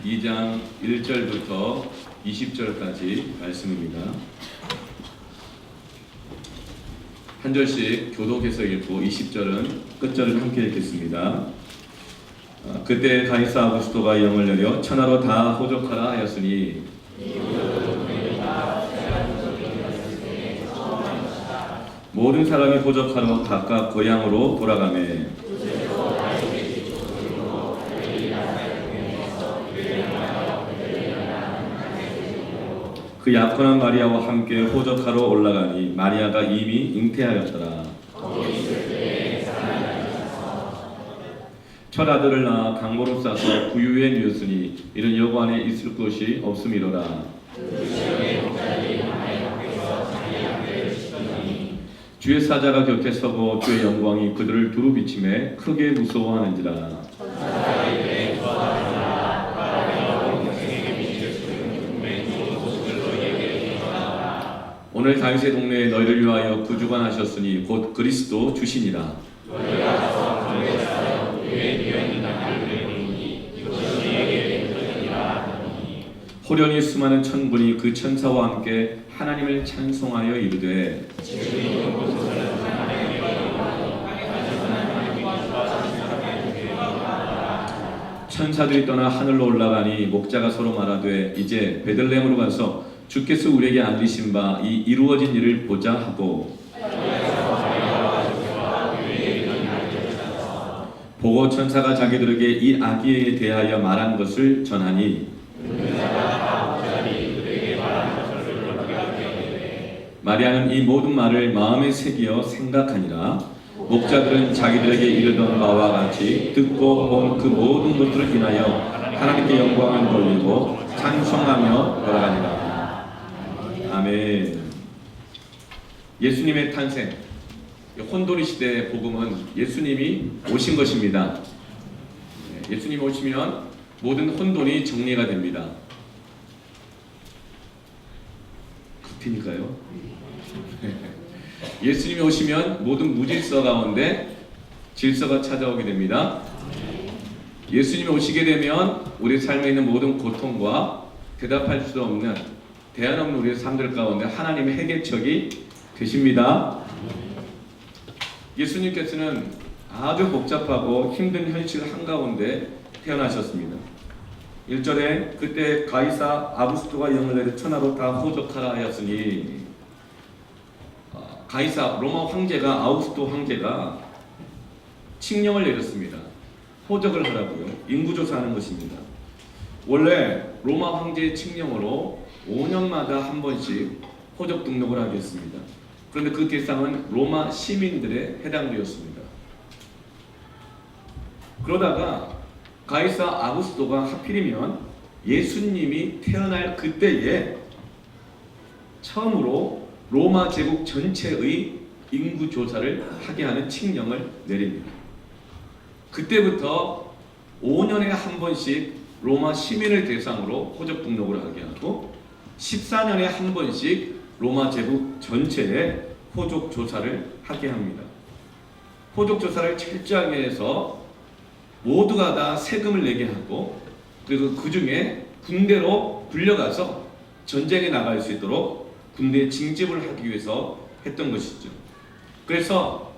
2장 1절부터 20절까지 말씀입니다. 한 절씩 교독해서 읽고 20절은 끝절을 함께 읽겠습니다. 그때 가이사 아구스토가 영을 내려 천하로 다 호족하라 하였으니 모든 사람이 호족하러 각각 고향으로 돌아가매 그 약혼한 마리아와 함께 호적하러 올라가니 마리아가 이미 잉태하였더라. 첫 아들을 낳아 강모로 싸서 구유에 누였으니 이는 여고 안에 있을 곳이 없음이로라. 주의 사자가 곁에 서고 주의 영광이 그들을 두루 비침에 크게 무서워하는지라. 오늘 다윗의 동네에 너희를 위하여 구주가 나셨으니 곧 그리스도 주시니라. 호련히 수많은 천군이 그 천사와 함께 하나님을 찬송하여 이르되 천사들이 떠나 하늘로 올라가니 목자가 서로 말하되 이제 베들레헴으로 가서 주께서 우리에게 알리신 바 이 이루어진 일을 보자 하고 보고 천사가 자기들에게 이 아기에 대하여 말한 것을 전하니 마리아는 이 모든 말을 마음에 새기어 생각하니라. 목자들은 자기들에게 이르던 바와 같이 듣고 본 그 모든 것들을 인하여 하나님께 영광을 돌리고 찬송하며 돌아가니라. 아멘. 예수님의 탄생, 혼돈의 시대의 복음은 예수님이 오신 것입니다. 예수님이 오시면 모든 혼돈이 정리가 됩니다. 그렇다니까요. 예수님이 오시면 모든 무질서 가운데 질서가 찾아오게 됩니다. 예수님이 오시게 되면 우리 삶에 있는 모든 고통과 대답할 수 없는 대안 없는 우리의 삶들 가운데 하나님의 해결책이 되십니다. 예수님께서는 아주 복잡하고 힘든 현실 한가운데 태어나셨습니다. 1절에 그때 가이사 아구스토가 영을 내려 천하로 다 호족하라 하였으니 가이사 로마 황제가 아우구스토 황제가 칙령을 내렸습니다. 호적을 하라고요. 인구조사하는 것입니다. 원래 로마 황제의 칙령으로 5년마다 한 번씩 호적 등록을 하겠습니다. 그런데 그 대상은 로마 시민들에 해당되었습니다. 그러다가 가이사 아구스토가 하필이면 예수님이 태어날 그때에 처음으로 로마 제국 전체의 인구 조사를 하게 하는 칙령을 내립니다. 그때부터 5년에 한 번씩 로마 시민을 대상으로 호적 등록을 하게 하고 14년에 한 번씩 로마 제국 전체에 호적 조사를 하게 합니다. 호적 조사를 철저하게 해서 모두가 다 세금을 내게 하고 그리고 그 중에 군대로 불려가서 전쟁에 나갈 수 있도록 군대 징집을 하기 위해서 했던 것이죠. 그래서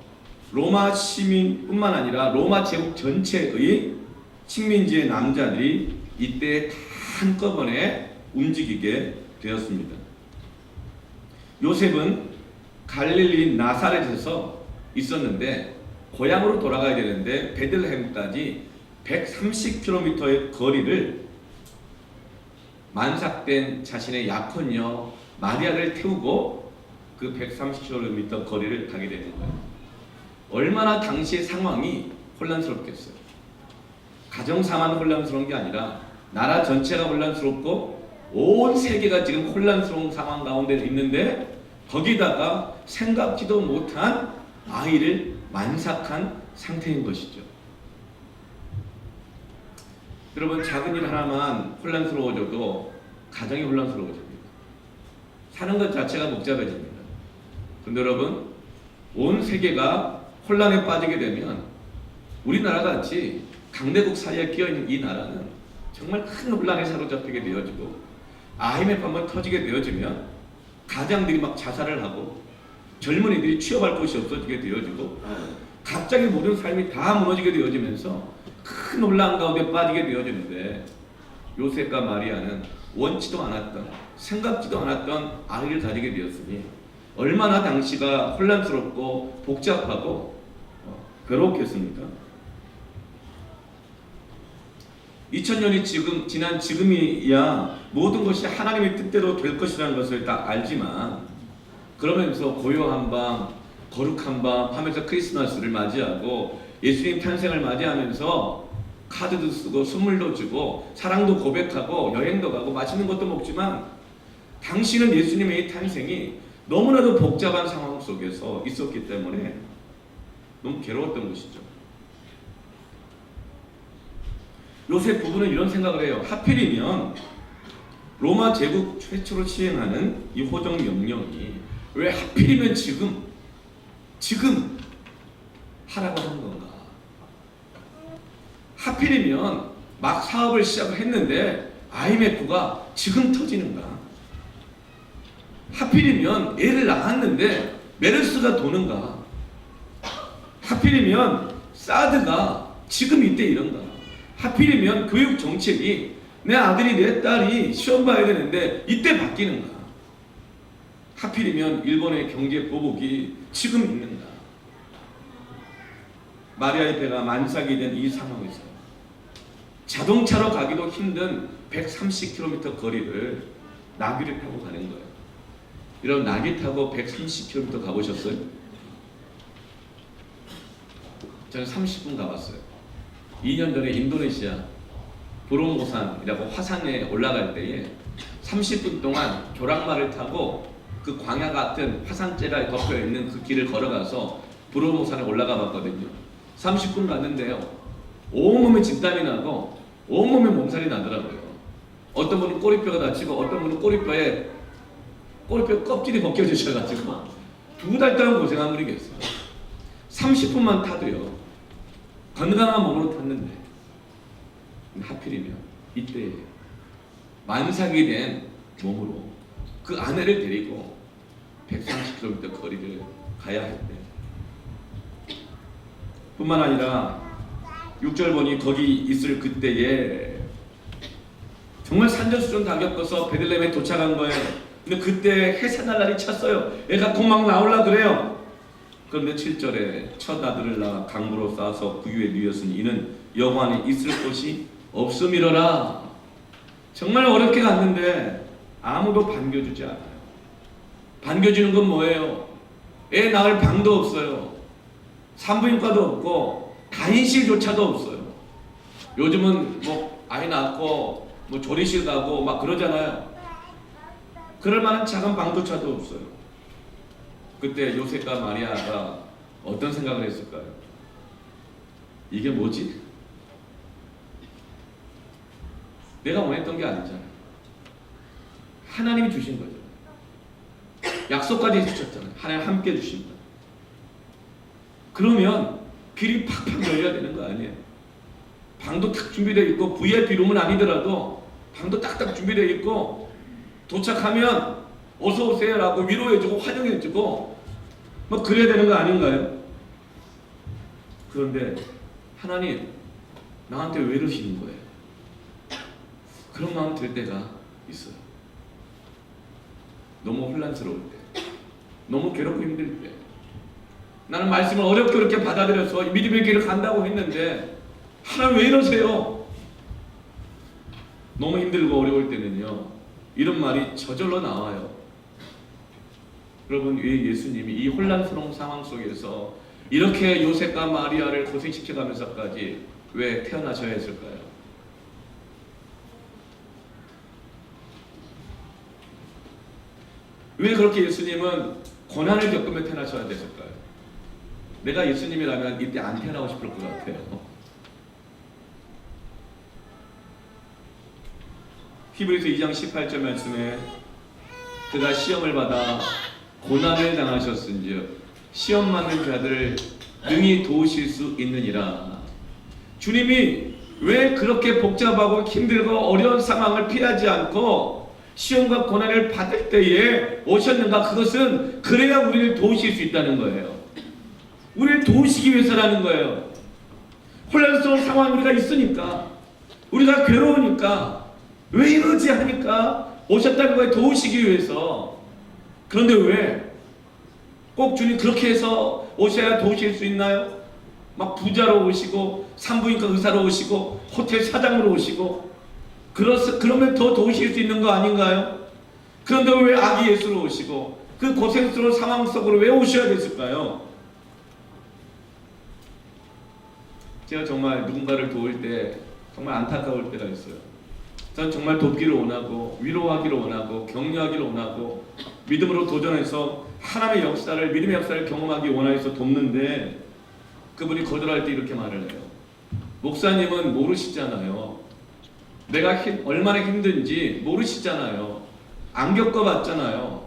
로마 시민뿐만 아니라 로마 제국 전체의 식민지의 남자들이 이때 다 한꺼번에 움직이게 되었습니다. 요셉은 갈릴리 나사렛에서 있었는데 고향으로 돌아가야 되는데 베들레헴까지 130km의 거리를 만삭된 자신의 약혼녀 마리아를 태우고 그 130km 거리를 가게 되는 거예요. 얼마나 당시의 상황이 혼란스럽겠어요. 가정사만 혼란스러운 게 아니라 나라 전체가 혼란스럽고 온 세계가 지금 혼란스러운 상황 가운데 있는데 거기다가 생각지도 못한 아이를 만삭한 상태인 것이죠. 여러분, 작은 일 하나만 혼란스러워져도 가정이 혼란스러워집니다. 사는 것 자체가 복잡해집니다. 그런데 여러분, 온 세계가 혼란에 빠지게 되면 우리나라 같이 강대국 사이에 끼어있는 이 나라는 정말 큰 혼란에 사로잡히게 되어지고 IMF 한번 터지게 되어지면 가장들이 막 자살을 하고 젊은이들이 취업할 곳이 없어지게 되어지고 갑자기 모든 삶이 다 무너지게 되어지면서 큰 혼란 가운데 빠지게 되어지는데 요셉과 마리아는 원치도 않았던 생각지도 않았던 아이를 가지게 되었으니 얼마나 당시가 혼란스럽고 복잡하고 괴롭겠습니까? 2000년이 지난 지금이야 모든 것이 하나님의 뜻대로 될 것이라는 것을 다 알지만 그러면서 고요한 밤, 거룩한 밤 하면서 크리스마스를 맞이하고 예수님 탄생을 맞이하면서 카드도 쓰고 선물도 주고 사랑도 고백하고 여행도 가고 맛있는 것도 먹지만 당시는 예수님의 탄생이 너무나도 복잡한 상황 속에서 있었기 때문에 너무 괴로웠던 것이죠. 요셉 부부는 이런 생각을 해요. 하필이면 로마 제국 최초로 시행하는 이 호정 명령이 왜 하필이면 지금 하라고 하는 건가? 하필이면 막 사업을 시작을 했는데 IMF가 지금 터지는가? 하필이면 애를 낳았는데 메르스가 도는가? 하필이면 사드가 지금 이때 이런가? 하필이면 교육 정책이 내 아들이 내 딸이 시험 봐야 되는데 이때 바뀌는가? 하필이면 일본의 경제 보복이 지금 있는가? 마리아의 배가 만삭이 된 이 상황에서 자동차로 가기도 힘든 130km 거리를 나귀를 타고 가는 거예요. 이런 나귀 타고 130km 가보셨어요? 저는 30분 가봤어요. 2년 전에 인도네시아 브로모산이라고 화산에 올라갈 때에 30분 동안 조랑말을 타고 그 광야 같은 화산재가 덮여 있는 그 길을 걸어가서 브로모산에 올라가 봤거든요. 30분 갔는데요. 온몸에 진땀이 나고 온몸에 몸살이 나더라고요. 어떤 분은 꼬리뼈가 다치고 어떤 분은 꼬리뼈 껍질이 벗겨지셔가지고 2달 동안 고생한 분이 계세요. 30분만 타도요. 건강한 몸으로 탔는데 하필이면 이때 만삭이 된 몸으로 그 아내를 데리고 130km 거리를 가야 했대. 뿐만 아니라 6절 보니 거기 있을 그때에 정말 산전수전 다 겪어서 베들레헴에 도착한 거예요. 근데 그때 해산 날 날이 찼어요. 애가 곧 막 나올라 그래요. 그런데 7절에 첫 아들을 낳아 강부로 쌓아서 구유에 누였으니 이는 여호와 안에 있을 곳이 없음이로라. 정말 어렵게 갔는데 아무도 반겨주지 않아요. 반겨주는 건 뭐예요? 애 낳을 방도 없어요. 산부인과도 없고 다인실조차도 없어요. 요즘은 뭐 아이 낳고 뭐 조리실 가고 막 그러잖아요. 그럴 만한 작은 방조차도 없어요. 그때 요셉과 마리아가 어떤 생각을 했을까요? 이게 뭐지? 내가 원했던 게 아니잖아. 하나님이 주신 거죠. 약속까지 해주셨잖아요. 하나님 함께 주신다. 그러면 길이 팍팍 열려야 되는 거 아니에요? 방도 딱 준비되어 있고 VIP 룸은 아니더라도 방도 딱딱 준비되어 있고 도착하면 어서 오세요라고 위로해주고 환영해주고 뭐 그래야 되는 거 아닌가요? 그런데 하나님 나한테 왜 이러시는 거예요? 그런 마음 들 때가 있어요. 너무 혼란스러울 때, 너무 괴롭고 힘들 때, 나는 말씀을 어렵게 받아들여서 믿음의 길을 간다고 했는데 하나님 왜 이러세요? 너무 힘들고 어려울 때는요 이런 말이 저절로 나와요. 여러분, 왜 예수님이 이 혼란스러운 상황 속에서 이렇게 요셉과 마리아를 고생시켜가면서까지 왜 태어나셔야 했을까요? 왜 그렇게 예수님은 고난을 겪으며 태어나셔야 됐을까요? 내가 예수님이라면 이때 안 태어나고 싶을 것 같아요. 히브리서 2장 18절 말씀에 그가 시험을 받아 고난을 당하셨은즉 시험 받는 자들을 능히 도우실 수 있느니라. 주님이 왜 그렇게 복잡하고 힘들고 어려운 상황을 피하지 않고 시험과 고난을 받을 때에 오셨는가? 그것은 그래야 우리를 도우실 수 있다는 거예요. 우리를 도우시기 위해서라는 거예요. 혼란스러운 상황 우리가 있으니까, 우리가 괴로우니까, 왜 이러지 하니까 오셨다는 거예요. 도우시기 위해서. 그런데 왜 꼭 주님 그렇게 해서 오셔야 도우실 수 있나요? 막 부자로 오시고 산부인과 의사로 오시고 호텔 사장으로 오시고 그러면 더 도우실 수 있는 거 아닌가요? 그런데 왜 아기 예수로 오시고 그 고생스러운 상황 속으로 왜 오셔야 됐을까요? 제가 정말 누군가를 도울 때 정말 안타까울 때가 있어요. 전 정말 돕기를 원하고 위로하기를 원하고 격려하기를 원하고 믿음으로 도전해서 하나님의 역사를, 믿음의 역사를 경험하기 원해서 돕는데 그분이 거절할 때 이렇게 말을 해요. 목사님은 모르시잖아요. 내가 얼마나 힘든지 모르시잖아요. 안 겪어봤잖아요.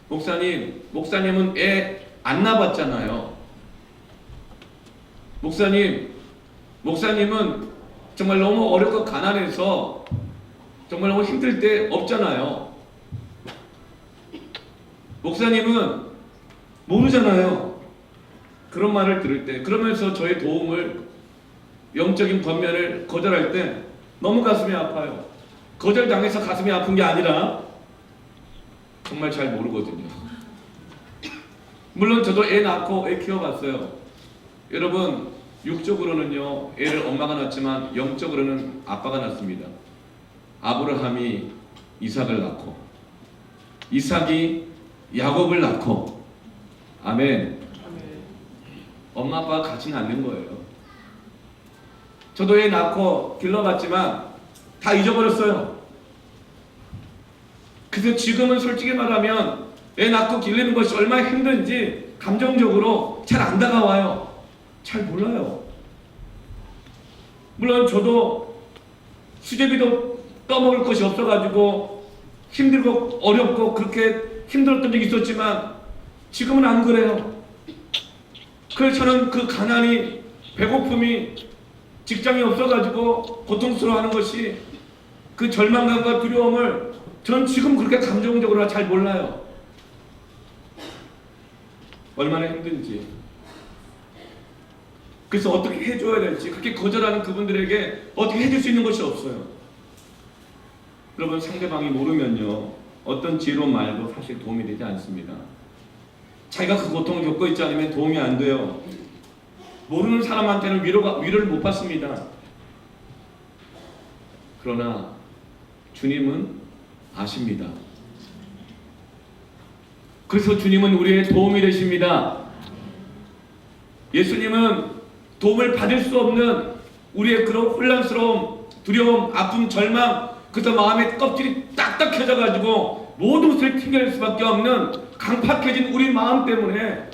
목사님은 애 안 낳아봤잖아요. 목사님은 정말 너무 어렵고 가난해서 정말 너무 힘들 때 없잖아요. 목사님은 모르잖아요. 그런 말을 들을 때, 그러면서 저의 도움을, 영적인 권면을 거절할 때 너무 가슴이 아파요. 거절당해서 가슴이 아픈 게 아니라 정말 잘 모르거든요. 물론 저도 애 낳고 애 키워봤어요. 여러분, 육적으로는요 애를 엄마가 낳지만 영적으로는 아빠가 낳습니다. 아브라함이 이삭을 낳고 이삭이 야곱을 낳고, 아멘. 엄마 아빠가 같이 낳는 거예요. 저도 애 낳고 길러봤지만 다 잊어버렸어요. 그래서 지금은 솔직히 말하면 애 낳고 기르는 것이 얼마나 힘든지 감정적으로 잘 안 다가와요. 잘 몰라요. 물론 저도 수제비도 떠먹을 것이 없어가지고 힘들고 어렵고 그렇게 힘들었던 적이 있었지만 지금은 안 그래요. 그래서 저는 그 가난이, 배고픔이, 직장이 없어가지고 고통스러워하는 것이, 그 절망감과 두려움을 전 지금 그렇게 감정적으로 잘 몰라요. 얼마나 힘든지. 그래서 어떻게 해줘야 될지, 그렇게 거절하는 그분들에게 어떻게 해줄 수 있는 것이 없어요. 여러분, 상대방이 모르면요 어떤 지혜로운 말도 사실 도움이 되지 않습니다. 자기가 그 고통을 겪고 있지 않으면 도움이 안 돼요. 모르는 사람한테는 위로를 못 받습니다. 그러나 주님은 아십니다. 그래서 주님은 우리의 도움이 되십니다. 예수님은 도움을 받을 수 없는 우리의 그런 혼란스러움, 두려움, 아픔, 절망, 그래서 마음의 껍질이 딱딱해져가지고 모든 것을 튕겨낼 수밖에 없는 강팍해진 우리 마음 때문에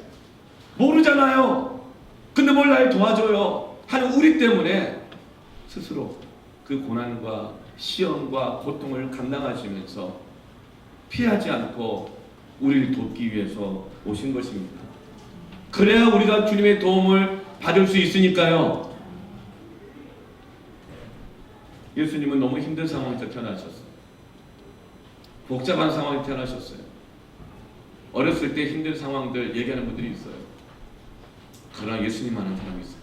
모르잖아요. 근데 뭘 날 도와줘요 하는 우리 때문에 스스로 그 고난과 시험과 고통을 감당하시면서 피하지 않고 우리를 돕기 위해서 오신 것입니다. 그래야 우리가 주님의 도움을 받을 수 있으니까요. 예수님은 너무 힘든 상황에서 태어나셨어요. 복잡한 상황에 태어나셨어요. 어렸을 때 힘든 상황들 얘기하는 분들이 있어요. 그러나 예수님만한 사람이 있을까요?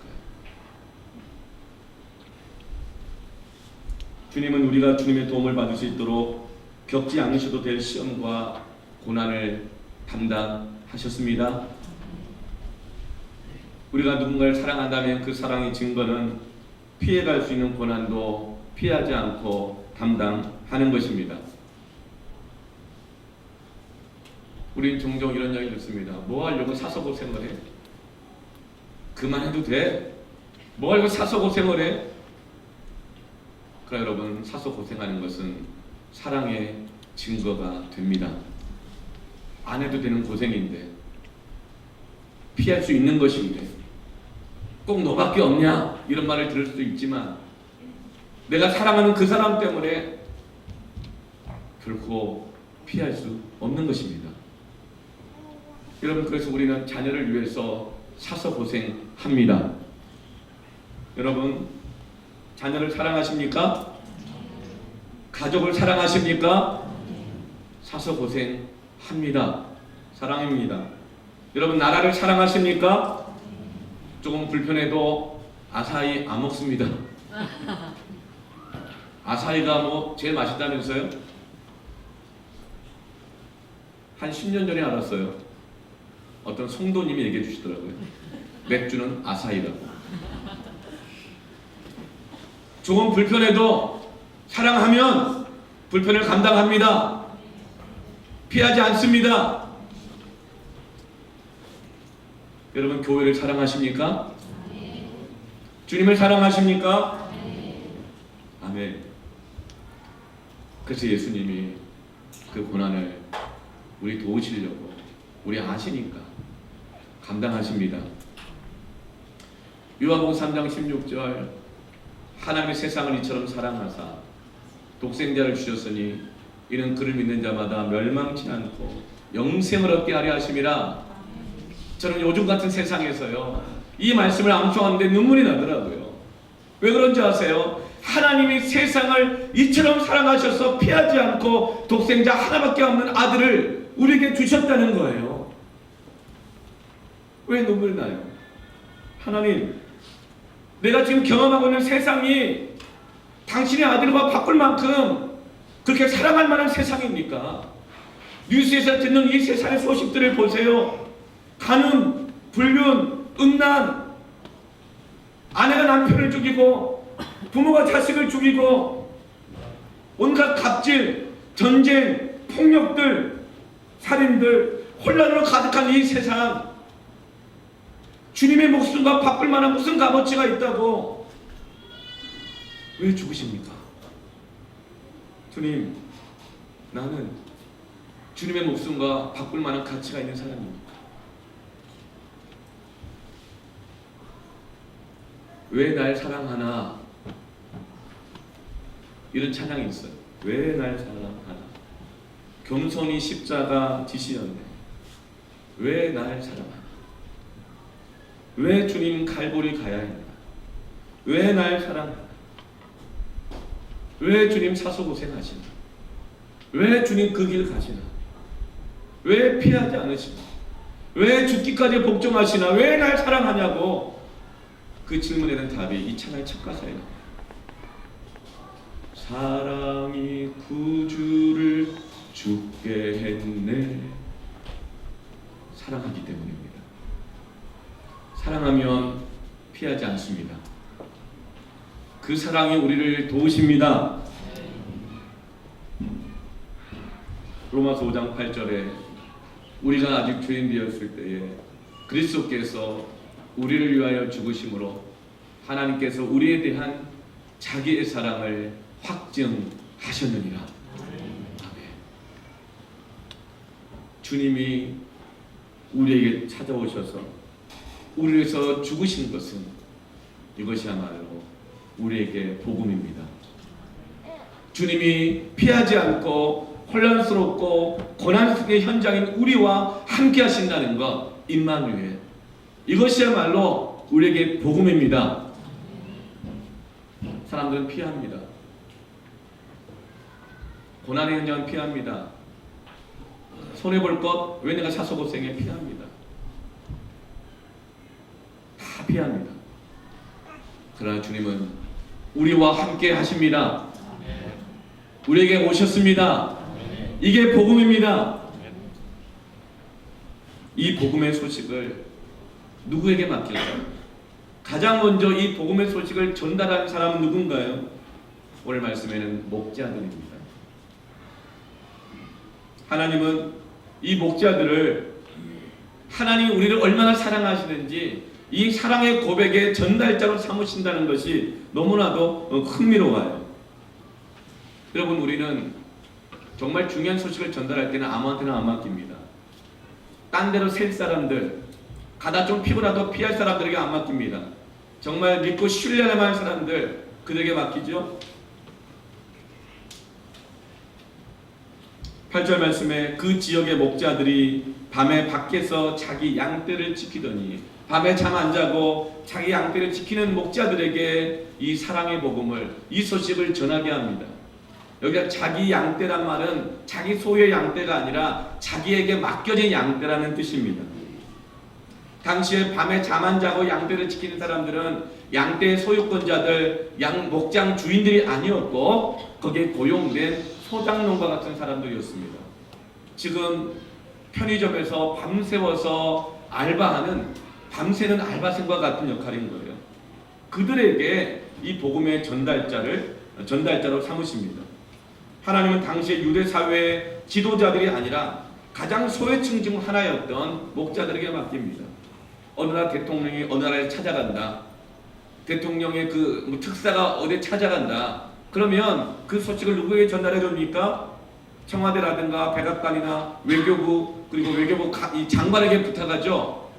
주님은 우리가 주님의 도움을 받을 수 있도록 겪지 않으셔도 될 시험과 고난을 담당하셨습니다. 우리가 누군가를 사랑한다면 그 사랑의 증거는 피해갈 수 있는 고난도 피하지 않고 담당하는 것입니다. 우린 종종 이런 이야기 듣습니다. 뭐 하려고 사서 고생을 해? 그만해도 돼? 뭐 하려고 사서 고생을 해? 그러나 여러분, 사서 고생하는 것은 사랑의 증거가 됩니다. 안 해도 되는 고생인데, 피할 수 있는 것인데, 꼭 너밖에 없냐? 이런 말을 들을 수도 있지만, 내가 사랑하는 그 사람 때문에 결코 피할 수 없는 것입니다. 여러분, 그래서 우리는 자녀를 위해서 사서 고생합니다. 여러분, 자녀를 사랑하십니까? 가족을 사랑하십니까? 사서 고생합니다. 사랑입니다. 여러분, 나라를 사랑하십니까? 조금 불편해도 아사히 안 먹습니다. 아사히가 뭐 제일 맛있다면서요? 한 10년 전에 알았어요. 어떤 성도님이 얘기해 주시더라고요. 맥주는 아사히라고. 조금 불편해도 사랑하면 불편을 감당합니다. 피하지 않습니다. 여러분, 교회를 사랑하십니까? 주님을 사랑하십니까? 아멘. 그래서 예수님이 그 고난을 우리 도우시려고, 우리 아시니까 감당하십니다. 요한복음 3장 16절, 하나님의 세상을 이처럼 사랑하사 독생자를 주셨으니 이는 그를 믿는 자마다 멸망치 않고 영생을 얻게 하려 하심이라. 저는 요즘 같은 세상에서요, 이 말씀을 암송하는데 눈물이 나더라고요. 왜 그런지 아세요? 하나님이 세상을 이처럼 사랑하셔서 피하지 않고 독생자 하나밖에 없는 아들을 우리에게 주셨다는 거예요. 왜 눈물이 나요? 하나님, 내가 지금 경험하고 있는 세상이 당신의 아들과 바꿀 만큼 그렇게 사랑할 만한 세상입니까? 뉴스에서 듣는 이 세상의 소식들을 보세요. 가뭄, 불륜, 음란, 아내가 남편을 죽이고 부모가 자식을 죽이고 온갖 갑질, 전쟁, 폭력들, 살인들, 혼란으로 가득한 이 세상, 주님의 목숨과 바꿀 만한 무슨 값어치가 있다고 왜 죽으십니까? 주님, 나는 주님의 목숨과 바꿀 만한 가치가 있는 사람입니다. 왜 날 사랑하나? 이런 찬양이 있어요. 왜 날 사랑하나? 겸손히 십자가 지시었네. 왜 날 사랑하나? 왜 주님 갈보리 가야 했나? 왜 날 사랑하나? 왜 주님 사소고생하시나? 왜 주님 그 길 가시나? 왜 피하지 않으시나? 왜 죽기까지 복종하시나? 왜 날 사랑하냐고? 그 질문에는 답이 이 찬양의 첫 가사에 나와요. 사랑이 구주를 죽게 했네. 사랑하기 때문입니다. 사랑하면 피하지 않습니다. 그 사랑이 우리를 도우십니다. 로마서 5장 8절에 우리가 아직 죄인 되었을 때에 그리스도께서 우리를 위하여 죽으심으로 하나님께서 우리에 대한 자기의 사랑을 확증하셨느니라. 아멘. 주님이 우리에게 찾아오셔서 우리를 위해서 죽으신 것은 이것이야말로 우리에게 복음입니다. 주님이 피하지 않고 혼란스럽고 고난 속의 현장인 우리와 함께 하신다는 것, 임마누엘, 이것이야말로 우리에게 복음입니다. 사람들은 피합니다. 고난의 현장은 피합니다. 손해볼 것, 왜 내가 사소고생에 피합니다. 다 피합니다. 그러나 주님은 우리와 함께 하십니다. 우리에게 오셨습니다. 이게 복음입니다. 이 복음의 소식을 누구에게 맡길까요? 가장 먼저 이 복음의 소식을 전달하는 사람은 누군가요? 오늘 말씀에는 목자들입니다. 하나님은 이 목자들을, 하나님이 우리를 얼마나 사랑하시는지 이 사랑의 고백의 전달자로 삼으신다는 것이 너무나도 흥미로워요. 여러분, 우리는 정말 중요한 소식을 전달할 때는 아무한테나 안 맡깁니다. 딴 데로 셀 사람들, 가다 좀 피곤하도 피할 사람들에게 안 맡깁니다. 정말 믿고 신뢰할 만한 사람들, 그들에게 맡기죠. 8절 말씀에 그 지역의 목자들이 밤에 밖에서 자기 양떼를 지키더니 밤에 잠 안 자고 자기 양떼를 지키는 목자들에게 이 사랑의 복음을, 이 소식을 전하게 합니다. 여기가 자기 양떼란 말은 자기 소유의 양떼가 아니라 자기에게 맡겨진 양떼라는 뜻입니다. 당시에 밤에 잠 안 자고 양떼를 지키는 사람들은 양떼의 소유권자들, 양 목장 주인들이 아니었고 거기에 고용된 소장농과 같은 사람들이었습니다. 지금 편의점에서 밤새워서 알바하는, 밤새는 알바생과 같은 역할인 거예요. 그들에게 이 복음의 전달자로 삼으십니다. 하나님은 당시의 유대 사회의 지도자들이 아니라 가장 소외층 중 하나였던 목자들에게 맡깁니다. 어느 날 대통령이 어느 나라에 찾아간다. 대통령의 그 특사가 어디 찾아간다. 그러면 그 소식을 누구에게 전달해 줍니까? 청와대라든가 백악관이나 외교부, 그리고 외교부 이 장관에게 부탁하죠.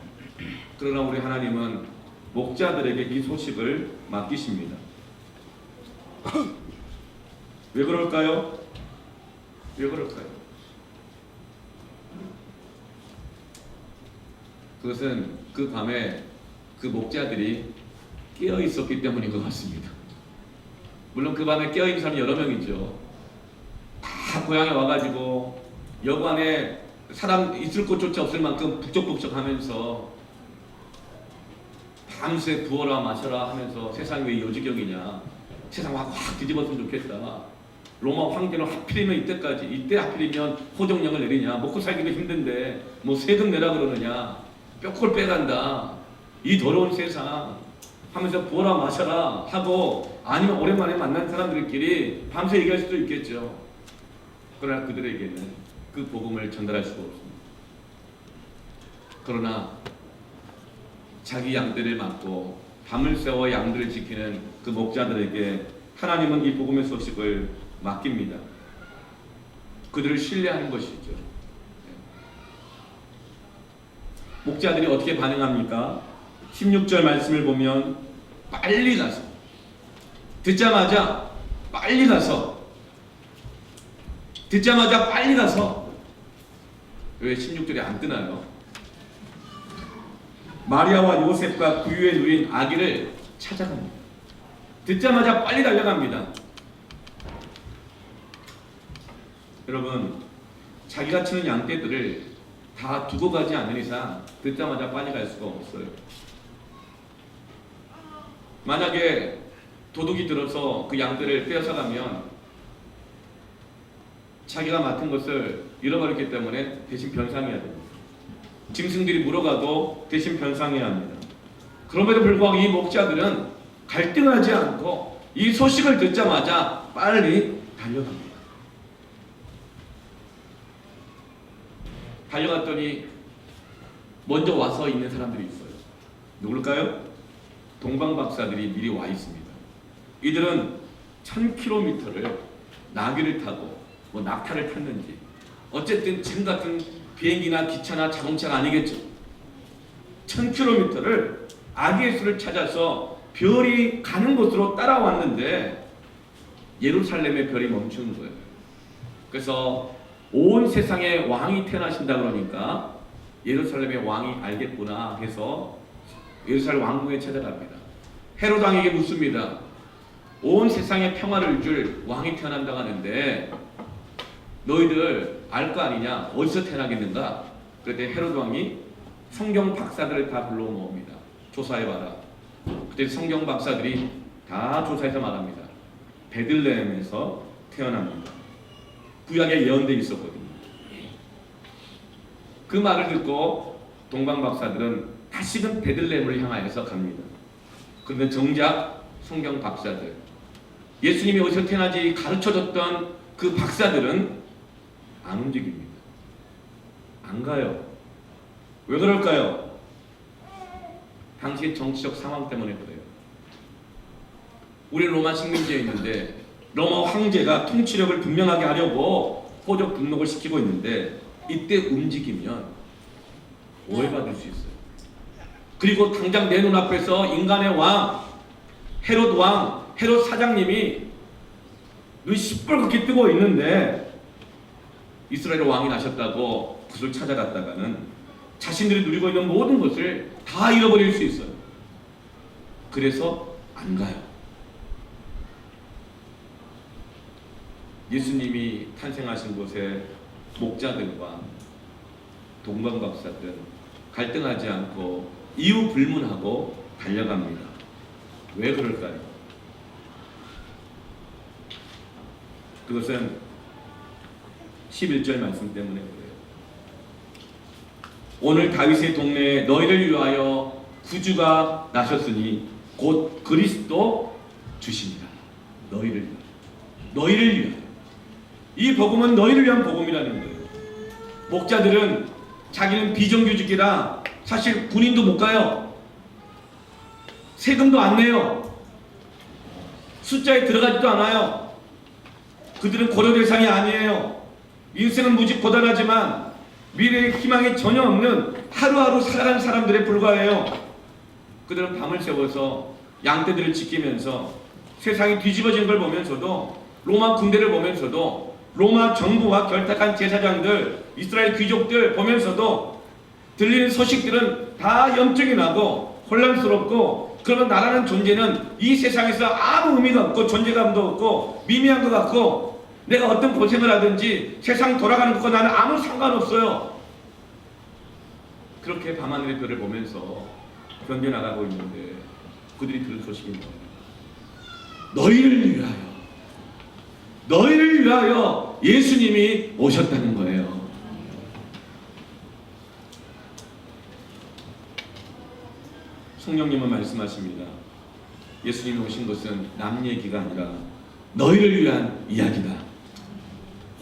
그러나 우리 하나님은 목자들에게 이 소식을 맡기십니다. 왜 그럴까요? 왜 그럴까요? 그것은 그 밤에 그 목자들이 깨어 있었기 때문인 것 같습니다. 물론 그 밤에 깨어 있는 사람이 여러 명이죠. 다 고향에 와가지고 여관에 사람 있을 곳조차 없을 만큼 북적북적하면서 밤새 부어라 마셔라 하면서 세상이 왜 요지경이냐, 세상 확 뒤집었으면 좋겠다. 로마 황제는 하필이면 이때 하필이면 호정령을 내리냐, 먹고 살기도 힘든데 뭐 세금 내라 그러느냐, 뼈골 빼간다, 이 더러운 세상 하면서 부어라 마셔라 하고, 아니면 오랜만에 만난 사람들끼리 밤새 얘기할 수도 있겠죠. 그러나 그들에게는 그 복음을 전달할 수가 없습니다. 그러나 자기 양떼를 맡고 밤을 새워 양들을 지키는 그 목자들에게 하나님은 이 복음의 소식을 맡깁니다. 그들을 신뢰하는 것이죠. 목자들이 어떻게 반응합니까? 16절 말씀을 보면 빨리 가서, 듣자마자 빨리 가서, 왜 16절이 안 뜨나요? 마리아와 요셉과 구유에 누린 아기를 찾아갑니다. 듣자마자 빨리 달려갑니다. 여러분, 자기가 치는 양떼들을 다 두고 가지 않는 이상 듣자마자 빨리 갈 수가 없어요. 만약에 도둑이 들어서 그 양떼를 빼앗아 가면 자기가 맡은 것을 잃어버렸기 때문에 대신 변상해야 됩니다. 짐승들이 물어가도 대신 변상해야 합니다. 그럼에도 불구하고 이 목자들은 갈등하지 않고 이 소식을 듣자마자 빨리 달려갑니다. 달려갔더니 먼저 와서 있는 사람들이 있어요. 누굴까요? 동방박사들이 미리 와 있습니다. 이들은 1000km를 나귀를 타고 뭐 낙타를 탔는지, 어쨌든 지금 같은 비행기나 기차나 자동차가 아니겠죠. 1000km를 아기의 수를 찾아서 별이 가는 곳으로 따라왔는데 예루살렘의 별이 멈추는 거예요. 그래서 온 세상에 왕이 태어나신다 그러니까 예루살렘의 왕이 알겠구나 해서 예루살렘 왕궁에 찾아갑니다. 헤롯 왕에게 묻습니다. 온 세상에 평화를 줄 왕이 태어난다고 하는데 너희들 알 거 아니냐? 어디서 태어나겠는가? 그때 헤롯 왕이 성경 박사들을 다 불러 모읍니다. 조사해봐라. 그때 성경 박사들이 다 조사해서 말합니다. 베들레헴에서 태어납니다. 구약에 예언되어 있었거든요. 그 말을 듣고 동방 박사들은 다시금 베들레헴을 향하여서 갑니다. 그런데 정작 성경 박사들, 예수님이 어디서 태어나지 가르쳐줬던 그 박사들은 안 움직입니다. 안 가요. 왜 그럴까요? 당시의 정치적 상황 때문에 그래요. 우리 로마 식민지에 있는데 로마 황제가 통치력을 분명하게 하려고 호적 등록을 시키고 있는데 이때 움직이면 오해받을 수 있어요. 그리고 당장 내 눈앞에서 인간의 왕, 헤롯 사장님이 눈이 시뻘겋게 뜨고 있는데 이스라엘 왕이 나셨다고 그를 찾아갔다가는 자신들이 누리고 있는 모든 것을 다 잃어버릴 수 있어요. 그래서 안 가요. 예수님이 탄생하신 곳에 목자들과 동방박사들 갈등하지 않고 이유 불문하고 달려갑니다. 왜 그럴까요? 그것은 11절 말씀 때문에 그래요. 오늘 다윗의 동네에 너희를 위하여 구주가 나셨으니 곧 그리스도 주십니다. 너희를 위하여. 너희를 위하여. 이 복음은 너희를 위한 복음이라는 거예요. 목자들은 자기는 비정규직이라 사실 군인도 못 가요. 세금도 안 내요. 숫자에 들어가지도 않아요. 그들은 고려 대상이 아니에요. 인생은 무지 고단하지만 미래의 희망이 전혀 없는 하루하루 살아가는 사람들에 불과해요. 그들은 밤을 새워서 양떼들을 지키면서 세상이 뒤집어진 걸 보면서도, 로마 군대를 보면서도, 로마 정부와 결탁한 제사장들, 이스라엘 귀족들 보면서도 들리는 소식들은 다 염증이 나고 혼란스럽고, 그러면 나라는 존재는 이 세상에서 아무 의미가 없고 존재감도 없고 미미한 것 같고, 내가 어떤 고생을 하든지 세상 돌아가는 것과 나는 아무 상관없어요. 그렇게 밤하늘의 별을 보면서 견뎌나가고 있는데 그들이 들은 소식이 뭐예요? 너희를 위하여, 너희를 위하여 예수님이 오셨다는 거예요. 성령님은 말씀하십니다. 예수님이 오신 것은 남 얘기가 아니라 너희를 위한 이야기다.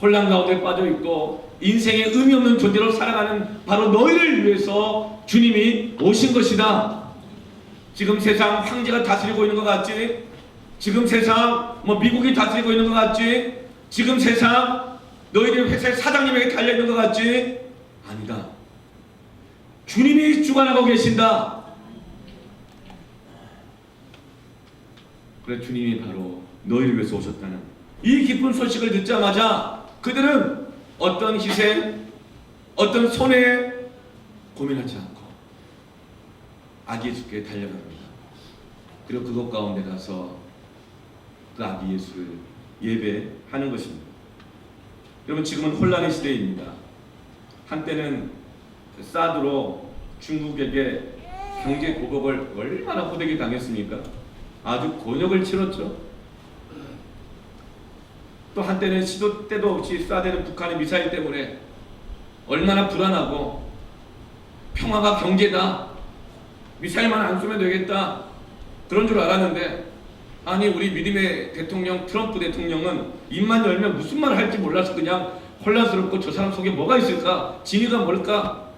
혼란 가운데 빠져있고 인생에 의미 없는 존재로 살아가는 바로 너희를 위해서 주님이 오신 것이다. 지금 세상 황제가 다스리고 있는 것 같지? 지금 세상 미국이 다스리고 있는 것 같지? 지금 세상 너희들 회사의 사장님에게 달려있는 것 같지? 아니다. 주님이 주관하고 계신다. 그래, 주님이 바로 너희를 위해서 오셨다는 이 기쁜 소식을 듣자마자 그들은 어떤 희생, 어떤 손해 고민하지 않고 아기 예수께 달려갑니다. 그리고 그곳 가운데 가서 그 아기 예수를 예배하는 것입니다. 여러분, 지금은 혼란의 시대입니다. 한때는 사드로 중국에게 경제 보복을 얼마나 호되게 당했습니까? 아주 곤욕을 치렀죠. 또 한때는 시도 때도 없이 쏴대는 북한의 미사일 때문에 얼마나 불안하고, 평화가 경제다, 미사일만 안 쏘면 되겠다, 그런 줄 알았는데, 아니 우리 믿음의 대통령 트럼프 대통령은 입만 열면 무슨 말을 할지 몰라서 그냥 혼란스럽고, 저 사람 속에 뭐가 있을까, 진위가 뭘까,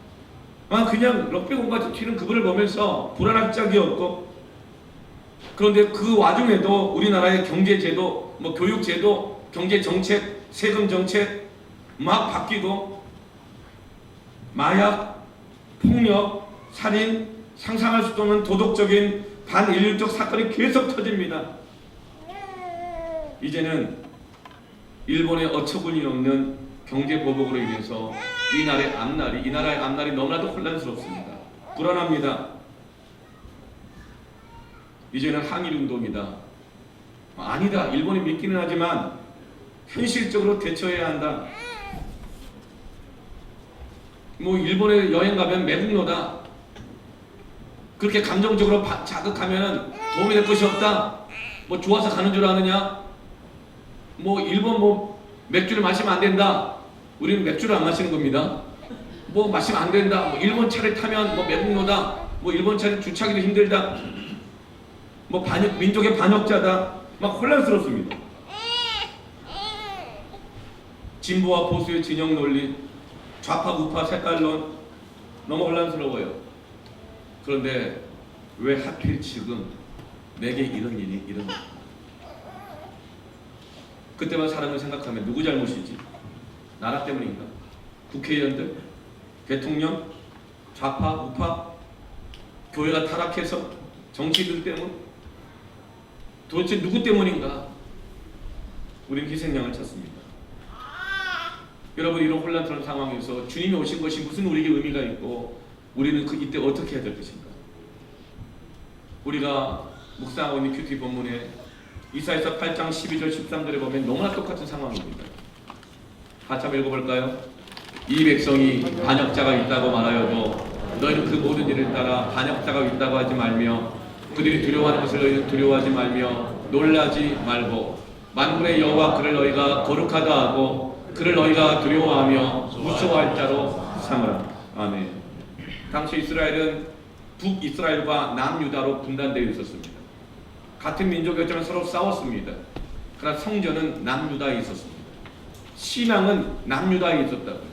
그냥 럭비공 같이 튀는 그분을 보면서 불안할 짝이 없고, 그런데 그 와중에도 우리나라의 경제제도, 교육제도, 경제정책, 세금정책 막 바뀌고, 마약, 폭력, 살인, 상상할 수도 없는 도덕적인 반인륜적 사건이 계속 터집니다. 이제는 일본의 어처구니 없는 경제 보복으로 인해서 이 나라의 앞날이 너무나도 혼란스럽습니다. 불안합니다. 이제는 항일운동이다. 아니다. 일본이 믿기는 하지만 현실적으로 대처해야 한다. 일본에 여행 가면 매국노다. 그렇게 감정적으로 자극하면 도움이 될 것이 없다. 좋아서 가는 줄 아느냐? 일본 맥주를 마시면 안 된다. 우리는 맥주를 안 마시는 겁니다. 마시면 안 된다. 일본 차를 타면 매국노다. 일본 차를 주차하기도 힘들다. 민족의 반역자다. 막 혼란스럽습니다. 진보와 보수의 진영 논리, 좌파 우파 색깔론, 너무 혼란스러워요. 그런데 왜 하필 지금 내게 이런 일이 일어나? 그때만 사람을 생각하면 누구 잘못이지? 나라 때문인가? 국회의원들? 대통령? 좌파 우파? 교회가 타락해서? 정치인들 때문? 도대체 누구 때문인가? 우리는 희생양을 찾습니다. 여러분, 이런 혼란스러운 상황에서 주님이 오신 것이 무슨 우리에게 의미가 있고 우리는 이때 어떻게 해야 될 것인가? 우리가 묵상하고 있는 큐티 본문에 이사야서 8장 12절 13절에 보면 너무나 똑같은 상황입니다. 같이 한번 읽어볼까요? 이 백성이 반역자가 있다고 말하여도 너희는 그 모든 일을 따라 반역자가 있다고 하지 말며 그들이 두려워하는 것을 너희는 두려워하지 말며 놀라지 말고 만군의 여호와 그를 너희가 거룩하다 하고 그를 너희가 두려워하며 무서워할 자로 삼으라. 아멘. 당시 이스라엘은 북이스라엘과 남유다로 분단되어 있었습니다. 같은 민족이었지만 서로 싸웠습니다. 그러나 성전은 남유다에 있었습니다. 신앙은 남유다에 있었다고요.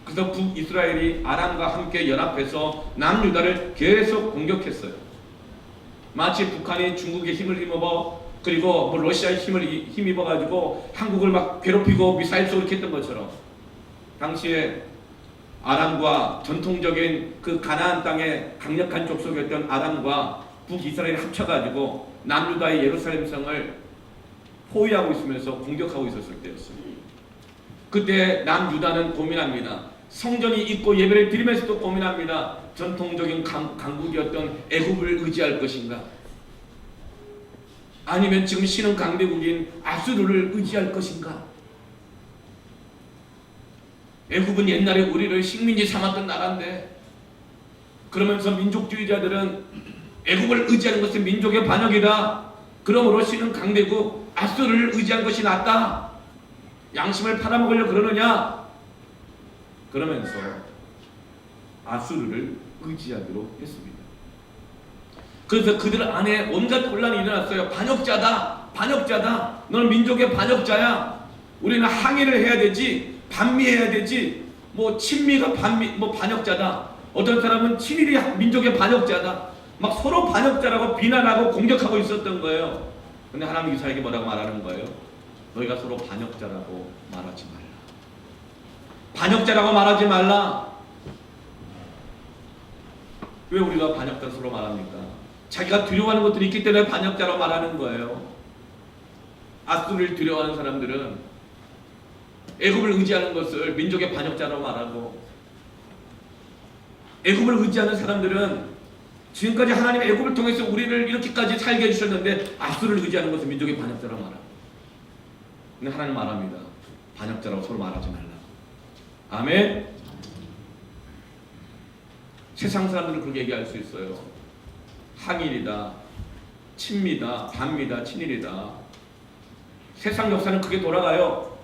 그래서 북이스라엘이 아람과 함께 연합해서 남유다를 계속 공격했어요. 마치 북한이 중국의 힘을 힘입어 그리고 뭐 러시아의 힘을 힘입어 가지고 한국을 막 괴롭히고 미사일 쏘고 이렇게 했던 것처럼 당시에 아람과 전통적인 그 가나안 땅의 강력한 족속이었던 아람과 북이스라엘이 합쳐가지고 남유다의 예루살렘 성을 포위하고 있으면서 공격하고 있었을 때였어요. 그때 남유다는 고민합니다. 성전이 있고 예배를 드리면서도 고민합니다. 전통적인 강국이었던 애굽을 의지할 것인가? 아니면 지금 신흥 강대국인 아수르를 의지할 것인가? 애굽은 옛날에 우리를 식민지 삼았던 나라인데 그러면서 민족주의자들은 애굽을 의지하는 것은 민족의 반역이다. 그러므로 신흥 강대국 아수르를 의지한 것이 낫다. 양심을 팔아먹으려고 그러느냐? 그러면서 아수르를 의지하기로 했습니다. 그래서 그들 안에 온갖 혼란이 일어났어요. 반역자다. 반역자다. 너는 민족의 반역자야. 우리는 항의를 해야 되지. 반미해야 되지. 뭐 친미가 반역자다. 어떤 사람은 친일이 민족의 반역자다. 막 서로 반역자라고 비난하고 공격하고 있었던 거예요. 근데 하나님 이사야에게 뭐라고 말하는 거예요? 너희가 서로 반역자라고 말하지 말라. 반역자라고 말하지 말라. 왜 우리가 반역자 서로 말합니까? 자기가 두려워하는 것들이 있기 때문에 반역자라고 말하는 거예요. 아수르를 두려워하는 사람들은 애굽을 의지하는 것을 민족의 반역자라고 말하고 애굽을 의지하는 사람들은 지금까지 하나님 애굽을 통해서 우리를 이렇게까지 살게 해주셨는데 아수르를 의지하는 것을 민족의 반역자라고 말하고 근데 하나님 말합니다. 반역자라고 서로 말하지 말라. 아멘. 세상 사람들은 그렇게 얘기할 수 있어요. 항일이다, 친미다, 반미다, 친일이다. 세상 역사는 그게 돌아가요.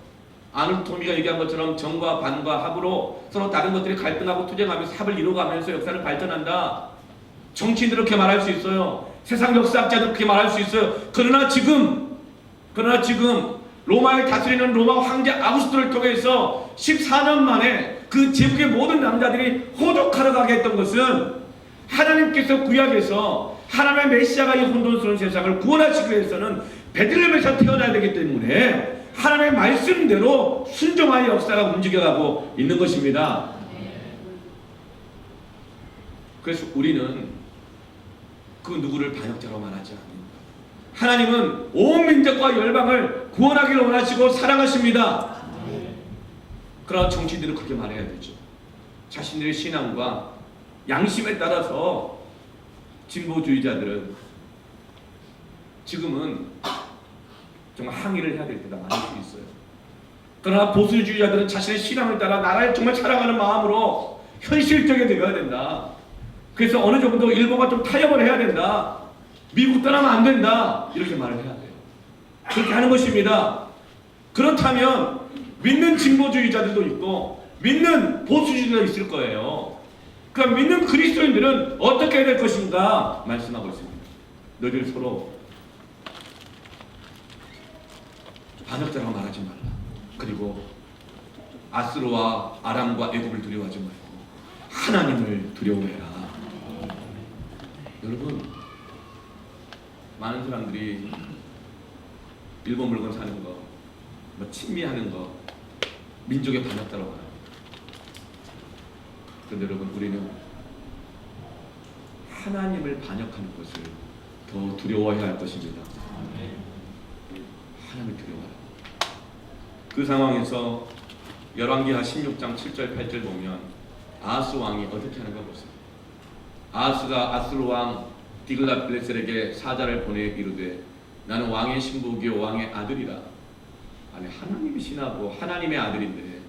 아놀드 토미가 얘기한 것처럼 정과 반과 합으로 서로 다른 것들이 갈등하고 투쟁하면서 합을 이루어가면서 역사는 발전한다. 정치인들은 그렇게 말할 수 있어요. 세상 역사학자도 그렇게 말할 수 있어요. 그러나 지금 로마를 다스리는 로마 황제 아우구스토를 통해서 14년 만에 그 제국의 모든 남자들이 호족하러 가게 했던 것은 하나님께서 구약에서 하나님의 메시아가 이 혼돈스러운 세상을 구원하시기 위해서는 베들레헴에서 태어나야 되기 때문에 하나님의 말씀대로 순종하여 역사가 움직여가고 있는 것입니다. 그래서 우리는 그 누구를 반역자로 말하지 않습니다. 하나님은 온 민족과 열방을 구원하기를 원하시고 사랑하십니다. 그러나 정치인들은 그렇게 말해야 되죠. 자신들의 신앙과 양심에 따라서 진보주의자들은 지금은 정말 항의를 해야 될 때가 많을 수 있어요. 그러나 보수주의자들은 자신의 신앙을 따라 나라를 정말 사랑하는 마음으로 현실적이 되어야 된다. 그래서 어느 정도 일본과 좀 타협을 해야 된다. 미국 떠나면 안 된다. 이렇게 말을 해야 돼요. 그렇게 하는 것입니다. 그렇다면 믿는 진보주의자들도 있고 믿는 보수주의자도 있을 거예요. 그럼 믿는 그리스도인들은 어떻게 해야 될 것인가 말씀하고 있습니다. 너희들 서로 반역자라고 말하지 말라. 그리고 아스루와 아람과 애굽을 두려워하지 말고 하나님을 두려워해라. 여러분, 많은 사람들이 일본 물건 사는 거, 뭐 친미하는 거, 민족의 반역자라고 말합니다. 그런데 여러분, 우리는 하나님을 반역하는 것을 더 두려워해야 할 것입니다. 하나님을 두려워해라. 그 상황에서 열왕기하 16장 7절 8절 보면 아하스 왕이 어떻게 하는가 보세요. 아하스가 아수르 왕 디글랏빌레셀에게 사자를 보내 이르되 나는 왕의 신부기요 왕의 아들이라. 아니 하나님이 신하고 하나님의 아들인데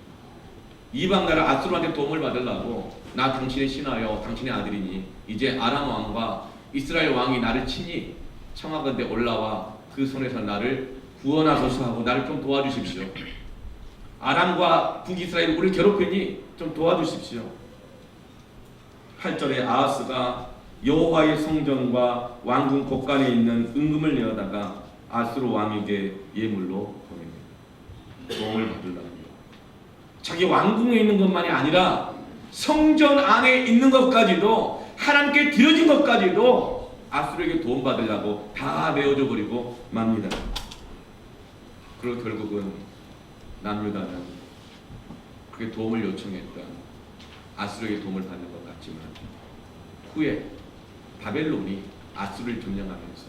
이방 나라 아수르한테 도움을 받으려고 나 당신의 신하여 당신의 아들이니 이제 아람 왕과 이스라엘 왕이 나를 치니 청하건대 올라와 그 손에서 나를 구원하소서 하고 나를 좀 도와주십시오. 아람과 북이스라엘이 우리를 괴롭히니 좀 도와주십시오. 8절에 아하스가 여호와의 성전과 왕궁 곳간에 있는 은금을 내어다가 아수르 왕에게 예물로 보냅니다. 도움을 받으려고요. 자기 왕궁에 있는 것만이 아니라 성전 안에 있는 것까지도 하나님께 드려진 것까지도 아수르에게 도움받으려고 다 내어줘 버리고 맙니다. 그리고 결국은 남유다는 그렇게 도움을 요청했던 아수르에게 도움을 받는 것 같지만 후에 바벨론이 아수르를 점령하면서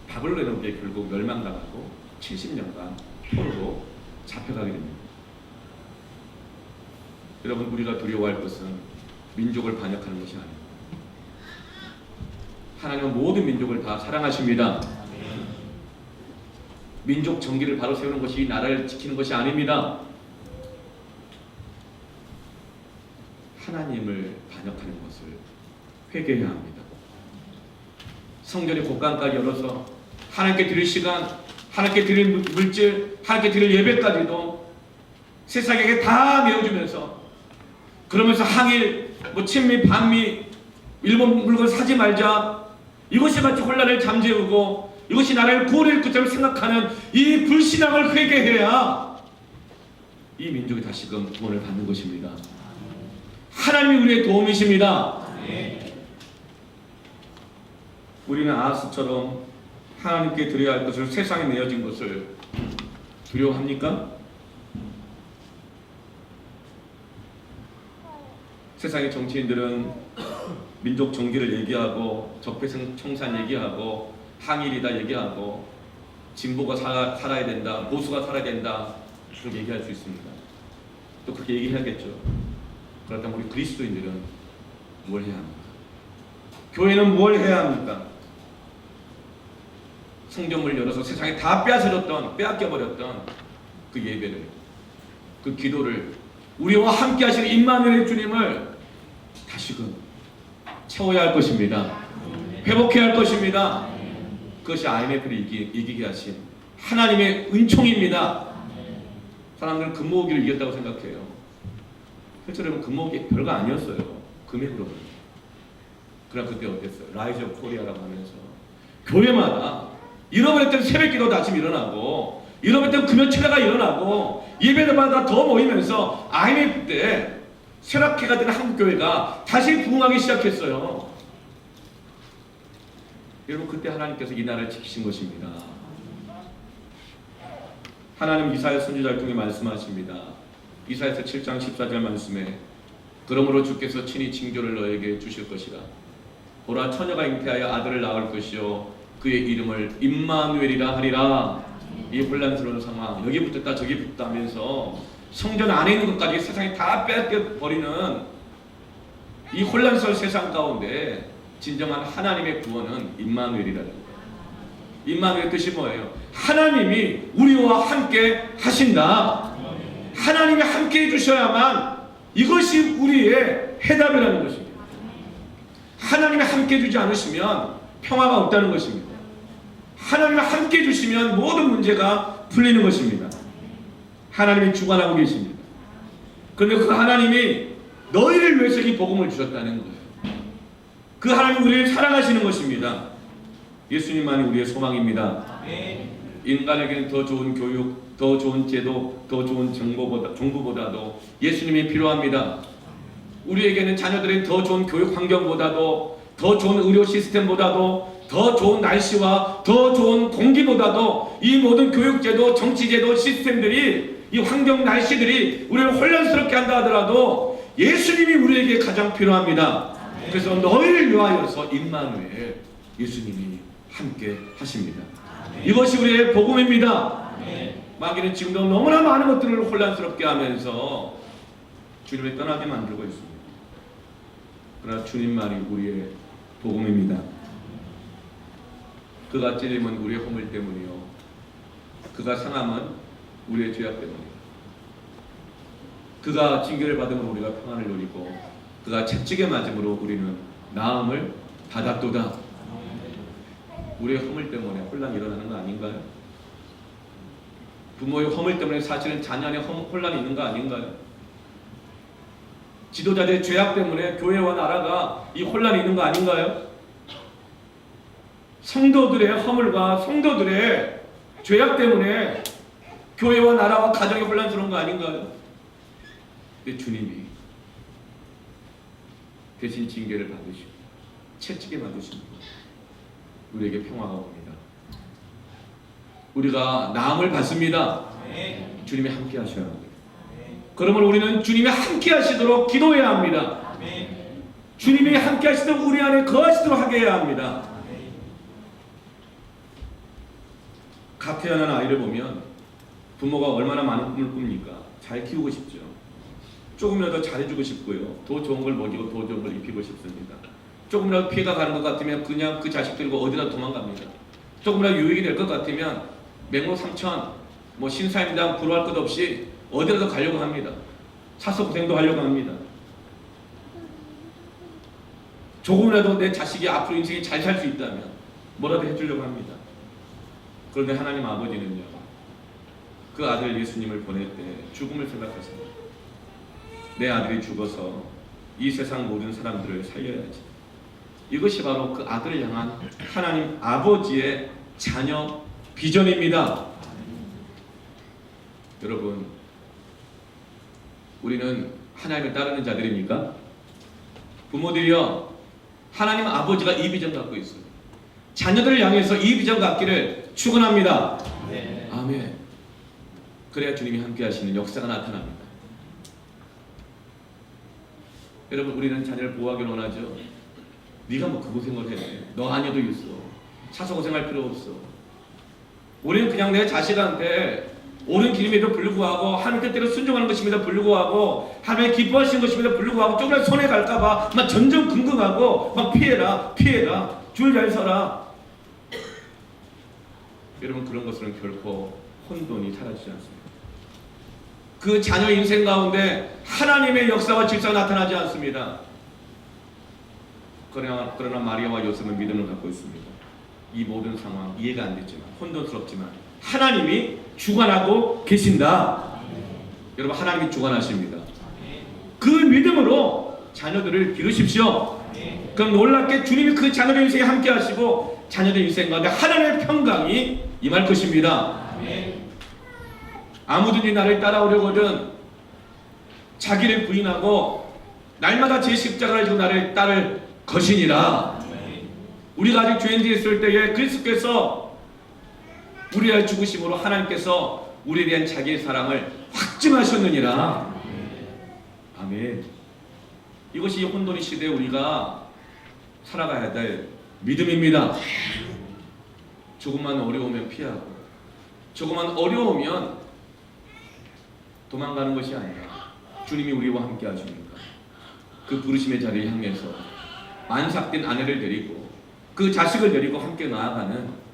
바벨론에게 결국 멸망당하고 70년간 포로로 잡혀가게 됩니다. 여러분 우리가 두려워할 것은 민족을 반역하는 것이 아닙니다. 하나님은 모든 민족을 다 사랑하십니다. 민족 정기를 바로 세우는 것이 이 나라를 지키는 것이 아닙니다. 하나님을 반역하는 것을 회개해야 합니다. 성전의 곳간까지 열어서 하나님께 드릴 시간, 하나님께 드릴 물질, 하나님께 드릴 예배까지도 세상에게 다 내어주면서 그러면서 항일, 친미, 반미, 일본 물건 사지 말자, 이것이 마치 혼란을 잠재우고 이것이 나라를 구원할 것처럼 생각하는 이 불신앙을 회개해야 이 민족이 다시금 구원을 받는 것입니다. 하나님이 우리의 도움이십니다. 우리는 아하스처럼 하나님께 드려야 할 것을 세상에 내어진 것을 두려워합니까? 세상의 정치인들은 민족 정기를 얘기하고 적폐성 청산 얘기하고 항일이다 얘기하고 진보가 살아야 된다, 보수가 살아야 된다 그렇게 얘기할 수 있습니다. 또 그렇게 얘기해야겠죠. 그렇다면 우리 그리스도인들은 뭘 해야 합니까? 교회는 뭘 해야 합니까? 성전문을 열어서 세상에 다 빼앗겨버렸던 그 예배를, 그 기도를, 우리와 함께 하시는 임마누엘의 주님을 다시금 채워야 할 것입니다. 회복해야 할 것입니다. 그것이 IMF를 이기게 하신 하나님의 은총입니다. 사람들은 금모으기를 이겼다고 생각해요. 실제로 여러분 금모으기 별거 아니었어요. 금액으로는. 그러나 그때 어땠어요? 라이즈 오브 코리아라고 하면서 교회마다 잃어버렸던 새벽기도도 아침 일어나고 잃어버렸던 금요철회가 일어나고 예배마다 더 모이면서 IMF 때 쇠락해가 된 한국교회가 다시 부흥하기 시작했어요. 여러분 그때 하나님께서 이 나라를 지키신 것입니다. 하나님 이사야 선지자를 통해 말씀하십니다. 이사야서 7장 14절 말씀에 그러므로 주께서 친히 징조를 너에게 주실 것이라. 보라 처녀가 잉태하여 아들을 낳을 것이요 그의 이름을 임마누엘이라 하리라. 이 혼란스러운 상황 여기 붙었다 저기 붙었다 하면서 성전 안에 있는 것까지 세상에 다 뺏겨버리는 이 혼란스러운 세상 가운데 진정한 하나님의 구원은 임마누엘이라는 거예요. 임마누엘 뜻이 뭐예요? 하나님이 우리와 함께 하신다. 하나님이 함께 해주셔야만 이것이 우리의 해답이라는 것입니다. 하나님이 함께 해주지 않으시면 평화가 없다는 것입니다. 하나님이 함께 해주시면 모든 문제가 풀리는 것입니다. 하나님이 주관하고 계십니다. 그런데 그 하나님이 너희를 위해서 이 복음을 주셨다는 거예요. 그 하나님 우리를 사랑하시는 것입니다. 예수님만이 우리의 소망입니다. 인간에게는 더 좋은 교육, 더 좋은 제도, 더 좋은 정보보다도 예수님이 필요합니다. 우리에게는 자녀들의 더 좋은 교육 환경보다도 더 좋은 의료 시스템보다도 더 좋은 날씨와 더 좋은 공기보다도 이 모든 교육제도, 정치제도, 시스템들이 이 환경 날씨들이 우리를 혼란스럽게 한다 하더라도 예수님이 우리에게 가장 필요합니다. 그래서 너희를 위하여서 임마누엘 예수님이 함께 하십니다. 이것이 우리의 복음입니다. 마귀는 지금도 너무나 많은 것들을 혼란스럽게 하면서 주님을 떠나게 만들고 있습니다. 그러나 주님만이 우리의 복음입니다. 그가 찔림은 우리의 허물 때문이요, 그가 상함은 우리의 죄악 때문이요, 그가 징계를 받음으로 우리가 평안을 누리고 그가 채찍에 맞음으로 우리는 나음을 받았도다. 우리의 허물 때문에 혼란이 일어나는 거 아닌가요? 부모의 허물 때문에 사실은 자녀 안에 혼란이 있는 거 아닌가요? 지도자들의 죄악 때문에 교회와 나라가 이 혼란이 있는 거 아닌가요? 성도들의 허물과 성도들의 죄악 때문에 교회와 나라와 가정이 혼란스러운 거 아닌가요? 근데 주님이 대신 징계를 받으시고 채찍에 맞으시고 우리에게 평화가 옵니다. 우리가 나음을 받습니다. 주님이 함께 하셔야 합니다. 그러므로 우리는 주님이 함께 하시도록 기도해야 합니다. 주님이 함께 하시도록 우리 안에 거하시도록 하게 해야 합니다. 갓 태어난 아이를 보면 부모가 얼마나 많은 꿈을 꿉니까? 잘 키우고 싶죠. 조금이라도 잘해주고 싶고요, 더 좋은 걸 먹이고 더 좋은 걸 입히고 싶습니다. 조금이라도 피해가 가는 것 같으면 그냥 그 자식 들고 어디다 도망갑니다. 조금이라도 유익이 될 것 같으면 맹로 삼천, 신사임당 부러워할 것 없이 어디라도 가려고 합니다. 사서 고생도 하려고 합니다. 조금이라도 내 자식이 앞으로 인생이 잘 살 수 있다면 뭐라도 해주려고 합니다. 그런데 하나님 아버지는요, 그 아들 예수님을 보낼 때 죽음을 생각하십니다. 내 아들이 죽어서 이 세상 모든 사람들을 살려야지. 이것이 바로 그 아들을 향한 하나님 아버지의 자녀 비전입니다. 여러분, 우리는 하나님을 따르는 자들입니까? 부모들이요, 하나님 아버지가 이 비전 갖고 있어요. 자녀들을 향해서 이 비전 갖기를 축원합니다. 아멘. 그래야 주님이 함께 하시는 역사가 나타납니다. 여러분, 우리는 자녀를 보호하기를 원하죠. 네가 그 고생을 해, 너 아니어도 있어, 사서 고생할 필요 없어. 우리는 그냥 내 자식한테 옳은 길임에도 불구하고 하나님 뜻대로 순종하는 것임에도 불구하고 하나님의 기뻐하시는 것임에도 불구하고 조금만 손해 갈까봐 막 전전긍긍하고 막 피해라 줄 잘 서라. 여러분, 그런 것은 결코 혼돈이 사라지지 않습니다. 그 자녀 인생 가운데 하나님의 역사와 질서가 나타나지 않습니다. 그러나 마리아와 요셉은 믿음을 갖고 있습니다. 이 모든 상황 이해가 안 됐지만, 혼돈스럽지만 하나님이 주관하고 계신다. 여러분, 하나님이 주관하십니다. 그 믿음으로 자녀들을 기르십시오. 그럼 놀랍게 주님이 그 자녀들 인생에 함께 하시고 자녀들 인생 가운데 하나님의 평강이 임할 것입니다. 아무든지 나를 따라오려거든 자기를 부인하고 날마다 제 십자가를 지고 나를 따를 것이니라. 우리가 아직 죄인 되어 있을 때에 그리스도께서 우리에 대한 죽으심으로 하나님께서 우리에 대한 자기의 사랑을 확증하셨느니라. 아멘. 이것이 혼돈의 시대에 우리가 살아가야 될 믿음입니다. 조금만 어려우면 피하고, 조금만 어려우면 도망가는 것이 아니라 주님이 우리와 함께 하시니까 그 부르심의 자리를 향해서 만삭된 아내를 데리고 그 자식을 데리고 함께 나아가는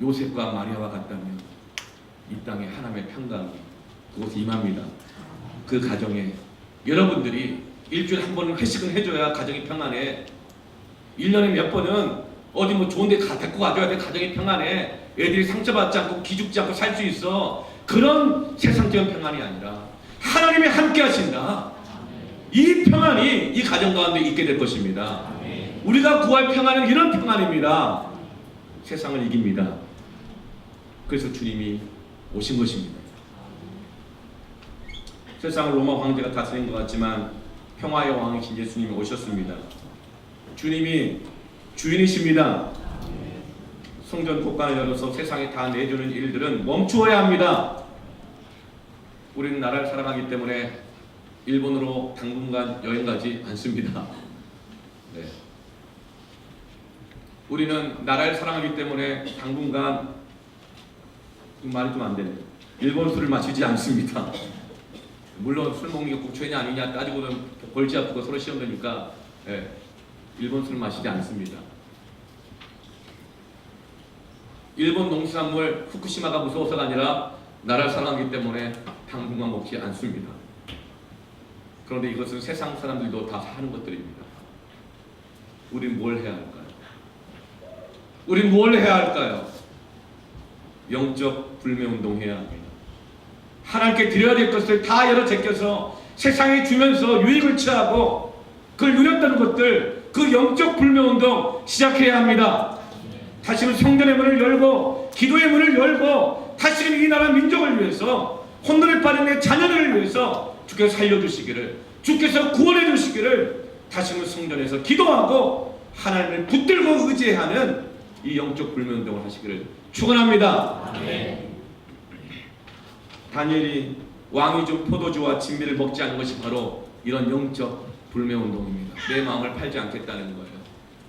요셉과 마리아와 같다면 이 땅에 하나님의 평강이 그곳에 임합니다. 그 가정에 여러분들이 일주일에 한 번은 회식은 해줘야 가정이 평안해. 1년에 몇 번은 어디 좋은 데 데리고 가줘야 돼. 가정이 평안해. 애들이 상처받지 않고 기죽지 않고 살 수 있어. 그런 세상적인 평안이 아니라 하나님이 함께 하신다. 이 평안이 이 가정 가운데 있게 될 것입니다. 우리가 구할 평안은 이런 평안입니다. 세상을 이깁니다. 그래서 주님이 오신 것입니다. 세상을 로마 황제가 다스린 것 같지만 평화의 왕이신 예수님이 오셨습니다. 주님이 주인이십니다. 성전 곳간을 열어서 세상에 다 내주는 일들은 멈추어야 합니다. 우리는 나라를 사랑하기 때문에 일본으로 당분간 여행 가지 않습니다. 네. 우리는 나라를 사랑하기 때문에 당분간, 말이 좀 안 되네요, 일본 술을 마시지 않습니다. 물론 술 먹는 게 꼭 죄냐 아니냐 따지고는 골치 아프고 서로 시험되니까 예, 일본 술 마시지 않습니다. 일본 농수산물 후쿠시마가 무서워서가 아니라 나라를 사랑하기 때문에 당분간 먹지 않습니다. 그런데 이것은 세상 사람들도 다 하는 것들입니다. 우린 뭘 해야 할까요? 우린 뭘 해야 할까요? 영적 불매운동 해야 합니다. 하나님께 드려야 될 것을 다 열어 제껴서 세상에 주면서 유익을 취하고 그걸 누렸다는 것들, 그 영적 불매운동 시작해야 합니다. 다시금 성전의 문을 열고 기도의 문을 열고 다시금 이 나라 민족을 위해서 혼돈에 빠진 내 자녀들을 위해서 주께서 살려주시기를, 주께서 구원해 주시기를 다시금 성전에서 기도하고 하나님을 붙들고 의지하는 이 영적 불매운동을 하시기를 축원합니다. 다니엘이 왕이 준 포도주와 진미를 먹지 않은 것이 바로 이런 영적 불매운동입니다. 내 마음을 팔지 않겠다는 거예요.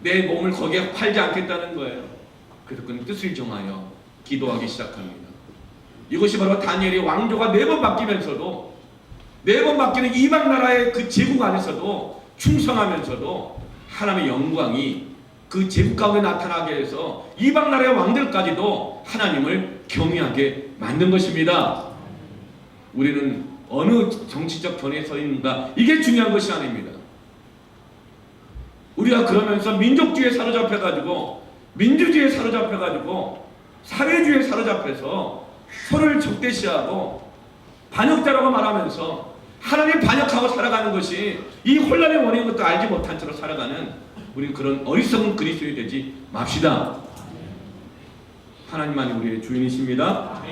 내 몸을 거기에 팔지 않겠다는 거예요. 그래서 그는 뜻을 정하여 기도하기 시작합니다. 이것이 바로 다니엘이 왕조가 4번 바뀌면서도 4번 바뀌는 이방 나라의 그 제국 안에서도 충성하면서도 하나님의 영광이 그 제국 가운데 나타나게 해서 이방 나라의 왕들까지도 하나님을 경외하게 만든 것입니다. 우리는 어느 정치적 견해에 서 있는가, 이게 중요한 것이 아닙니다. 우리가 그러면서 민족주의에 사로잡혀가지고, 민주주의에 사로잡혀가지고, 사회주의에 사로잡혀서 서로를 적대시하고 반역자라고 말하면서 하나님 반역하고 살아가는 것이 이 혼란의 원인인 것도 알지 못한 채로 살아가는 우리 그런 어리석은 그리스도인이 되지 맙시다. 하나님만이 우리의 주인이십니다.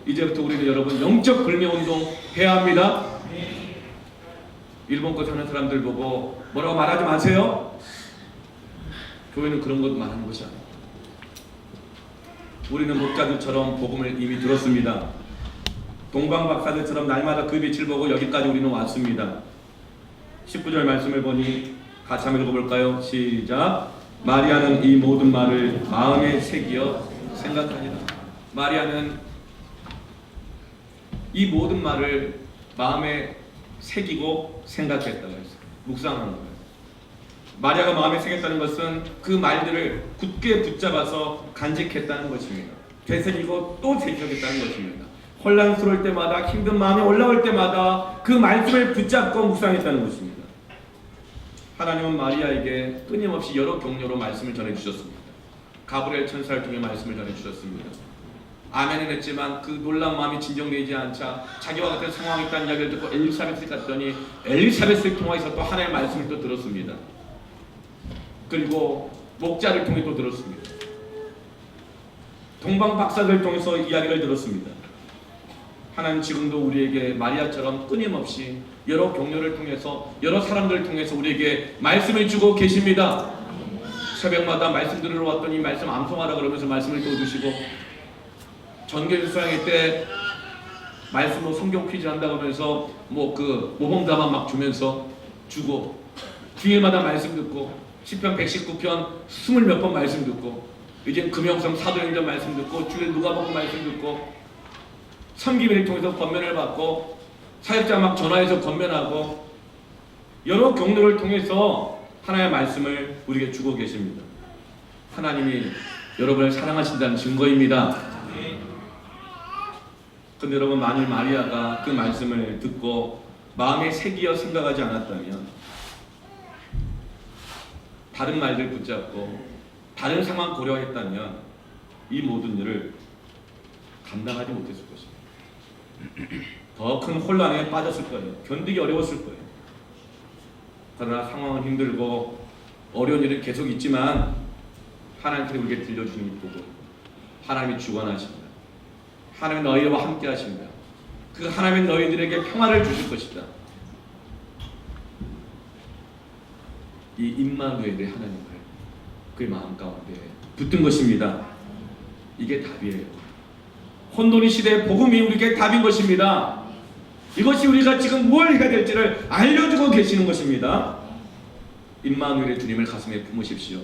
이제부터 우리는 여러분 영적 불매운동 해야 합니다. 일본 거 사는 사람들 보고 뭐라고 말하지 마세요. 교회는 그런 것 말하는 것이 아닙니다. 우리는 목자들처럼 복음을 이미 들었습니다. 동방박사들처럼 날마다 그 빛을 보고 여기까지 우리는 왔습니다. 19절 말씀을 보니 같이 한번 읽어볼까요? 시작. 마리아는 이 모든 말을 마음에 새기어 생각하니라. 마리아는 이 모든 말을 마음에 새기고 생각했다고 했어요. 묵상하는 거예요. 마리아가 마음에 새겼다는 것은 그 말들을 굳게 붙잡아서 간직했다는 것입니다. 되새기고 또 새기겠다는 것입니다. 혼란스러울 때마다, 힘든 마음이 올라올 때마다 그 말씀을 붙잡고 묵상했다는 것입니다. 하나님은 마리아에게 끊임없이 여러 격려로 말씀을 전해주셨습니다. 가브리엘 천사를 통해 말씀을 전해주셨습니다. 아멘은 했지만 그 놀란 마음이 진정되지 않자 자기와 같은 상황이 있다는 이야기를 듣고 엘리사벳을 갔더니 엘리사벳을 통해서 또 하나님의 말씀을 또 들었습니다. 그리고 목자를 통해 또 들었습니다. 동방박사들 통해서 이야기를 들었습니다. 하나님 지금도 우리에게 마리아처럼 끊임없이 여러 격려를 통해서 여러 사람들을 통해서 우리에게 말씀을 주고 계십니다. 새벽마다 말씀 들으러 왔더니 말씀 암송하라 그러면서 말씀을 또 주시고, 전교조 수양회 때 말씀으로 성경 퀴즈 한다고 하면서 뭐 그 모범답안 막 주면서 주고, 주일마다 말씀 듣고 시편 119편 20몇 번 말씀 듣고, 이제 금영성 사도행전 말씀 듣고 주일 누가복음 말씀 듣고 섬기비를 통해서 권면을 받고 사역자 막 전화해서 권면하고 여러 경로를 통해서 하나님의 말씀을 우리에게 주고 계십니다. 하나님이 여러분을 사랑하신다는 증거입니다. 근데 여러분, 만일 마리아가 그 말씀을 듣고 마음에 새기어 생각하지 않았다면, 다른 말들 붙잡고 다른 상황 고려했다면 이 모든 일을 감당하지 못했을 것입니다. 더 큰 혼란에 빠졌을 거예요. 견디기 어려웠을 거예요. 그러나 상황은 힘들고 어려운 일은 계속 있지만 하나님께서 우리에게 들려주는 이 복음, 하나님이 주관하십니다. 하나님이 너희와 함께 하십니다. 그 하나님이 너희들에게 평화를 주실 것이다. 이 임마누엘의 하나님을 그의 마음 가운데 붙든 것입니다. 이게 답이에요. 혼돈의 시대의 복음이 우리에게 답인 것입니다. 이것이 우리가 지금 무엇을 해야 될지를 알려주고 계시는 것입니다. 임마누엘의 주님을 가슴에 품으십시오.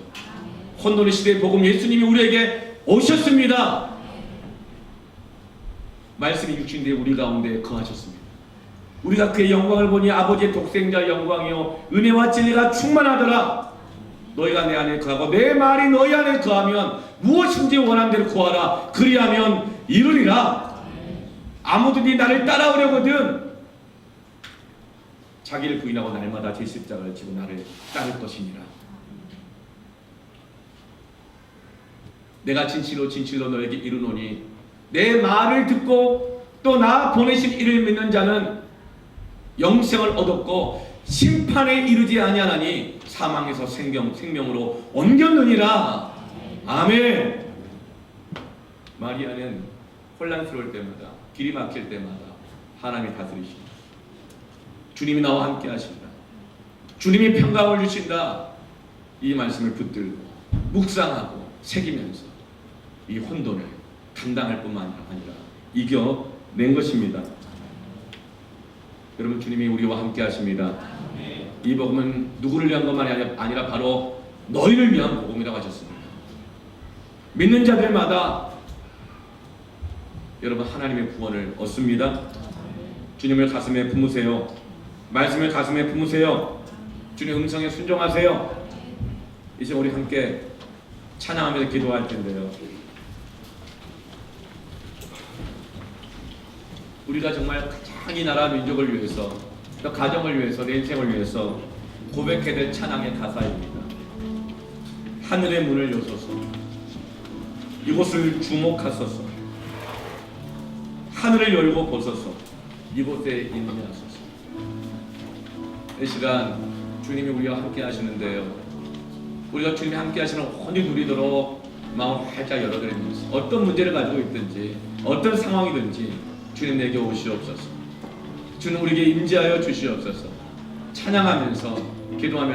혼돈의 시대의 복음, 예수님이 우리에게 오셨습니다. 말씀이 육신되어 우리 가운데 거하셨습니다. 우리가 그의 영광을 보니 아버지의 독생자 영광이요 은혜와 진리가 충만하더라. 너희가 내 안에 거하고 내 말이 너희 안에 거하면 무엇인지 원하는 대로 구하라. 그리하면 이루리라. 아무든지 나를 따라오려거든 자기를 부인하고 날마다 제 십자가를 지고 나를 따를 것이니라. 내가 진실로 진실로 너에게 이르노니 내 말을 듣고 또 나 보내신 이를 믿는 자는 영생을 얻었고 심판에 이르지 아니하나니 사망에서 생명으로 옮겼느니라. 아멘. 마리아는 혼란스러울 때마다 길이 막힐 때마다 하나님이 다스리십니다. 주님이 나와 함께 하신다. 주님이 평강을 주신다. 이 말씀을 붙들고 묵상하고 새기면서 이 혼돈을 감당할 뿐만 아니라 이겨낸 것입니다. 여러분, 주님이 우리와 함께 하십니다. 이 복음은 누구를 위한 것만이 아니라 바로 너희를 위한 복음이라고 하셨습니다. 믿는 자들마다 여러분 하나님의 구원을 얻습니다. 주님을 가슴에 품으세요. 말씀을 가슴에 품으세요. 주님 음성에 순종하세요. 이제 우리 함께 찬양하면서 기도할 텐데요. 우리가 정말 가장 이 나라 민족을 위해서, 또 가정을 위해서, 내 인생을 위해서 고백해야 될 찬양의 가사입니다. 하늘의 문을 여소서, 이곳을 주목하소서. 하늘을 열고 보소서, 이곳에 있느냐 하소서. 이 시간 주님이 우리와 함께 하시는데요, 우리가 주님이 함께 하시는 온전히 누리도록 마음 활짝 열어드리면서 어떤 문제를 가지고 있든지 어떤 상황이든지 주님 내게 오시옵소서. 주님 우리에게 임재하여 주시옵소서. 찬양하면서 기도하면